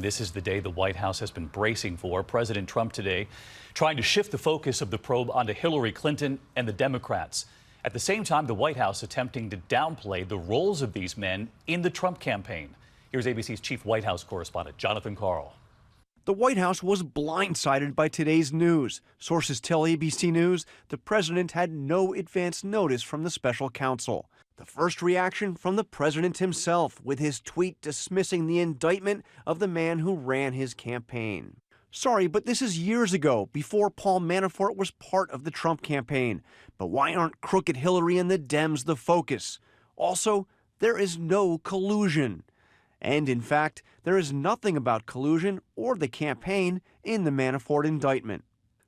this is the day the White House has been bracing for. President Trump today trying to shift the focus of the probe onto Hillary Clinton and the Democrats. At the same time, the White House attempting to downplay the roles of these men in the Trump campaign. Here's ABC's chief White House correspondent, Jonathan Karl. The White House was blindsided by today's news. Sources tell ABC News the president had no advance notice from the special counsel. The first reaction from the president himself, with his tweet dismissing the indictment of the man who ran his campaign. Sorry, but this is years ago, before Paul Manafort was part of the Trump campaign. But why aren't crooked Hillary and the Dems the focus? Also, there is no collusion. And in fact, there is nothing about collusion or the campaign in the Manafort indictment.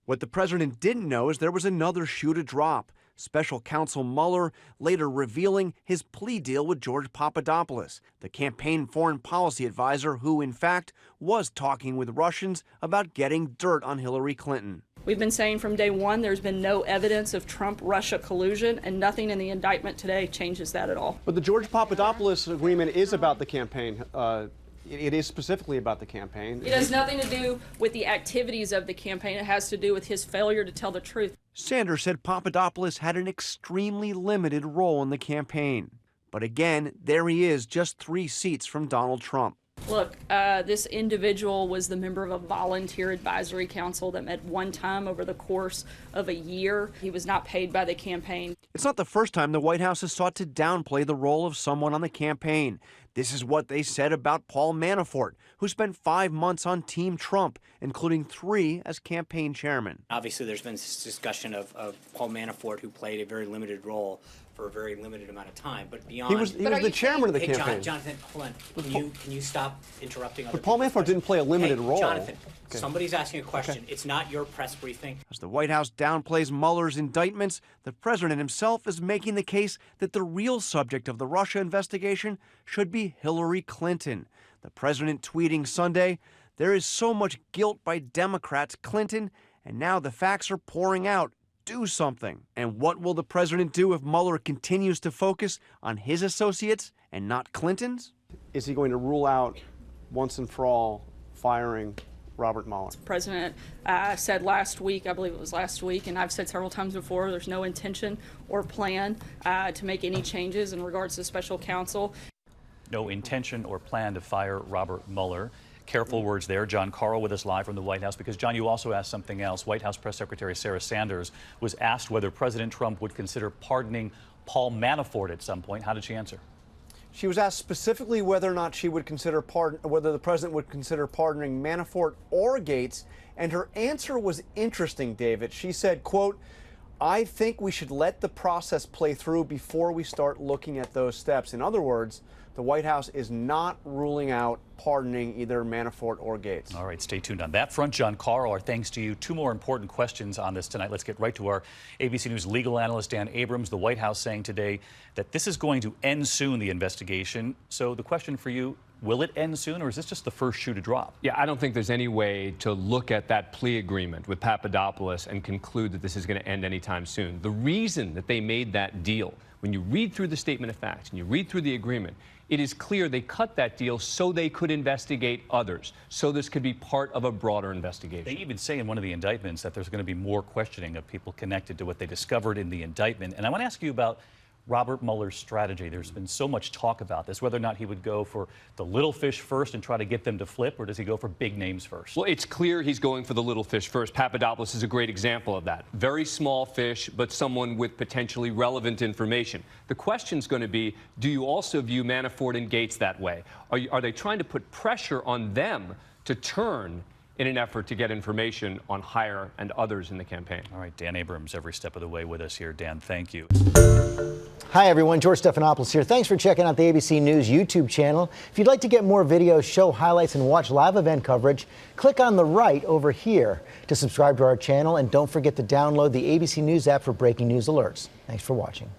What the president didn't know is there was another shoe to drop. Special counsel Mueller later revealing his plea deal with George Papadopoulos, the campaign foreign policy advisor who, in fact, was talking with Russians about getting dirt on Hillary Clinton. We've been saying from day one there's been no evidence of Trump-Russia collusion, and nothing in the indictment today changes that at all. But the George Papadopoulos agreement is about the campaign. It is specifically about the campaign. It has nothing to do with the activities of the campaign. It has to do with his failure to tell the truth. Sanders said Papadopoulos had an extremely limited role in the campaign. But again, there he is, just 3 seats from Donald Trump. Look, this individual was the member of a volunteer advisory council that met one time over the course of a year. He was not paid by the campaign. It's not the first time the White House has sought to downplay the role of someone on the campaign. This is what they said about Paul Manafort, who spent 5 months on Team Trump, including 3 as campaign chairman. Obviously, there's been this discussion of Paul Manafort, who played a very limited role for a very limited amount of time, but beyond... He was the chairman of the campaign. Jonathan, hold on. Can you stop interrupting other But Paul Manafort didn't play a limited role. Jonathan, somebody's asking a question. It's not your press briefing. As the White House downplays Mueller's indictments, the president himself is making the case that the real subject of the Russia investigation should be Hillary Clinton. The president tweeting Sunday, "There is so much guilt by Democrats, Clinton, and now the facts are pouring out. Do something." And what will the president do if Mueller continues to focus on his associates and not Clinton's? Is he going to rule out once and for all firing Robert Mueller? The president said last week, I believe it was last week, and I've said several times before, there's no intention or plan to make any changes in regards to special counsel. No intention or plan to fire Robert Mueller. Careful words there. John Karl with us live from the White House, because, John, you also asked something else. White House Press Secretary Sarah Sanders was asked whether President Trump would consider pardoning Paul Manafort at some point. How did she answer? She was asked specifically whether or not she would consider whether the president would consider pardoning Manafort or Gates, and her answer was interesting, David. She said, quote, "I think we should let the process play through before we start looking at those steps." In other words, the White House is not ruling out pardoning either Manafort or Gates. All right, stay tuned on that front. John Karl, our thanks to you. 2 more important questions on this tonight. Let's get right to our ABC News legal analyst, Dan Abrams. The White House saying today that this is going to end soon, the investigation. So the question for you, will it end soon, or is this just the first shoe to drop? Yeah, I don't think there's any way to look at that plea agreement with Papadopoulos and conclude that this is going to end anytime soon. The reason that they made that deal, when you read through the statement of facts and you read through the agreement, it is clear they cut that deal so they could investigate others, so this could be part of a broader investigation. They even say in one of the indictments that there's going to be more questioning of people connected to what they discovered in the indictment. And I want to ask you about Robert Mueller's strategy. There's been so much talk about this, whether or not he would go for the little fish first and try to get them to flip, or does he go for big names first? Well, it's clear he's going for the little fish first. Papadopoulos is a great example of that. Very small fish, but someone with potentially relevant information. The question's going to be, do you also view Manafort and Gates that way? Are they trying to put pressure on them to turn in an effort to get information on Heyer and others in the campaign? All right, Dan Abrams, every step of the way with us here. Dan, thank you. Hi, everyone. George Stephanopoulos here. Thanks for checking out the ABC News YouTube channel. If you'd like to get more videos, show highlights, and watch live event coverage, click on the right over here to subscribe to our channel. And don't forget to download the ABC News app for breaking news alerts. Thanks for watching.